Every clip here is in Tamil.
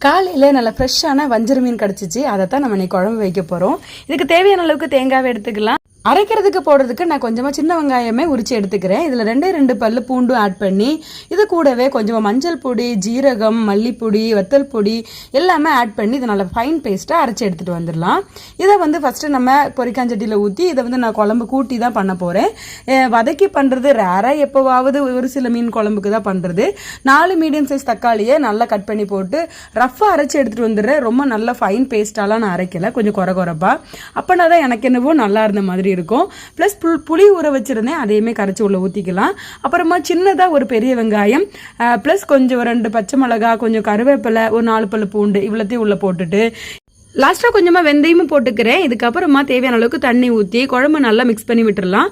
காலையில் நல்ல ஃப்ரெஷ்ஷான வஞ்சர மீன் கிடச்சிச்சு. அதை தான் நம்ம இன்னைக்கு குழம்பு வைக்க போகிறோம். இதுக்கு தேவையான அளவுக்கு தேங்காவை எடுத்துக்கலாம். அரைக்கிறதுக்கு போடுறதுக்கு நான் கொஞ்சமாக சின்ன வெங்காயமே உரிச்சு எடுத்துக்கிறேன். இதில் 2 பல்லு பூண்டும் ஆட் பண்ணி இது கூடவே கொஞ்சமாக மஞ்சள் பொடி, ஜீரகம், மல்லிப்பொடி, வத்தல் பொடி எல்லாமே ஆட் பண்ணி இதை நல்லா ஃபைன் பேஸ்ட்டாக அரைச்சி எடுத்துகிட்டு வந்துடலாம். இதை ஃபஸ்ட்டு நம்ம பொரிக்காஞ்சட்டியில் ஊற்றி இதை நான் குழம்பு கூட்டி தான் பண்ண போகிறேன். வதக்கி பண்ணுறது ரேராக எப்போவாவது ஒரு சில மீன் குழம்புக்கு தான் பண்ணுறது. 4 மீடியம் சைஸ் தக்காளியை நல்லா கட் பண்ணி போட்டு ரஃப்பாக அரைச்சி எடுத்துகிட்டு வந்துடுறேன். ரொம்ப நல்லா ஃபைன் பேஸ்ட்டாலாம் நான் அரைக்கலை, கொஞ்சம் குறப்பா. அப்போனா தான் எனக்கு என்னவோ நல்லா இருந்த மாதிரி இருக்கும். பிளஸ் புளி ஊற வச்சிருந்தேன், அதையுமே கரைச்சி உள்ள ஊற்றிக்கலாம். அப்புறமா சின்னதாக ஒரு பெரிய வெங்காயம், பிளஸ் கொஞ்சம் 2 பச்சை மிளகா, கொஞ்சம் கருவேப்பிலை, ஒரு 4 பல்லு பூண்டு இவ்வளோத்தையும் உள்ள போட்டுட்டு லாஸ்ட்டாக கொஞ்சமாக வெந்தயமும் போட்டுக்கிறேன். இதுக்கப்புறமா தேவையான அளவுக்கு தண்ணி ஊற்றி குழம்பு நல்லா மிக்ஸ் பண்ணி விட்டுடலாம்.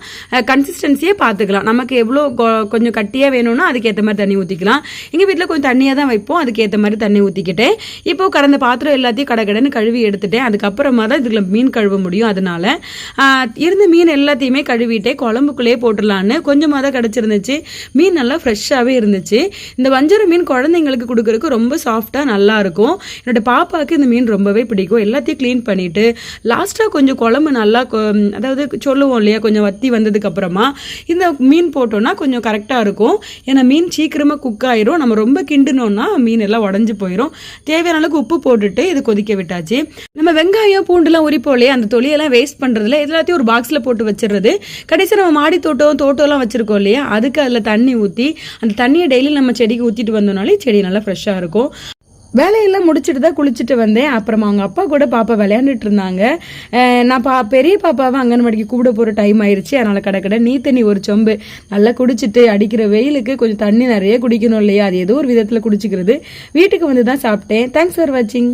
கன்சிஸ்டன்சியே பார்த்துக்கலாம். நமக்கு எவ்வளோ கொஞ்சம் கட்டியாக வேணும்னா அதுக்கேற்ற மாதிரி தண்ணி ஊற்றிக்கலாம். எங்கள் வீட்டில் கொஞ்சம் தண்ணியாக தான் வைப்போம், அதுக்கேற்ற மாதிரி தண்ணி ஊற்றிக்கிட்டேன். இப்போது கடந்த பாத்திரம் எல்லாத்தையும் கடன்னு கழுவி எடுத்துட்டேன். அதுக்கப்புறமா தான் இதில் மீன் கழுவ முடியும். அதனால இருந்த மீன் எல்லாத்தையுமே கழுவிட்டே குழம்புக்குள்ளேயே போட்டுடலான்னு கொஞ்சமாக தான் கிடச்சிருந்துச்சு. மீன் நல்லா ஃப்ரெஷ்ஷாகவே இருந்துச்சு. இந்த வஞ்சர மீன் குழந்தைங்களுக்கு கொடுக்குறதுக்கு ரொம்ப சாஃப்டாக நல்லாயிருக்கும். என்னோட பாப்பாவுக்கு இந்த மீன் ரொம்பவே பிடிக்கும். எல்லாத்தையும் க்ளீன் பண்ணிட்டு லாஸ்ட்டாக கொஞ்சம் குழம்பு நல்லா, அதாவது சொல்லுவோம் இல்லையா, கொஞ்சம் வத்தி வந்ததுக்கு அப்புறமா இந்த மீன் போட்டோம்னா கொஞ்சம் கரெக்டாக இருக்கும். ஏன்னா மீன் சீக்கிரமாக குக் ஆயிரும். நம்ம ரொம்ப கிண்டுனோம்னா மீன் எல்லாம் உடஞ்சி போயிடும். தேவையான அளவுக்கு உப்பு போட்டுட்டு இது கொதிக்க விட்டாச்சு. நம்ம வெங்காயம் பூண்டுலாம் உரிப்போம் இல்லையா, அந்த தொலியெல்லாம் வேஸ்ட் பண்ணுறதுல எல்லாத்தையும் ஒரு பாக்ஸில் போட்டு வச்சிடுறது. கடைசி நம்ம மாடி தோட்டம்லாம் வச்சிருக்கோம் இல்லையா, அதுக்கு அதில் தண்ணி ஊற்றி அந்த தண்ணியை டெய்லி நம்ம செடிக்கு ஊற்றிட்டு வந்தோம்னாலே செடி நல்லா ஃப்ரெஷ்ஷாக இருக்கும். வேலையெல்லாம் முடிச்சுட்டு தான் குளிச்சுட்டு வந்தேன். அப்புறமா அவங்க அப்பா கூட பாப்பா விளையாண்டுட்டு இருந்தாங்க. நான் பெரிய பாப்பாவை அங்கன்வாடிக்கு கூப்பிட போகிற டைம் ஆயிடுச்சு. அதனால் கடை நீ தண்ணி ஒரு சொம்பு நல்லா குடிச்சிட்டு, அடிக்கிற வெயிலுக்கு கொஞ்சம் தண்ணி நிறைய குடிக்கணும் இல்லையா, அது ஏதோ ஒரு விதத்தில் குடிச்சிக்கிறது. வீட்டுக்கு வந்து தான் சாப்பிட்டேன். தேங்க்ஸ் ஃபார் வாட்சிங்.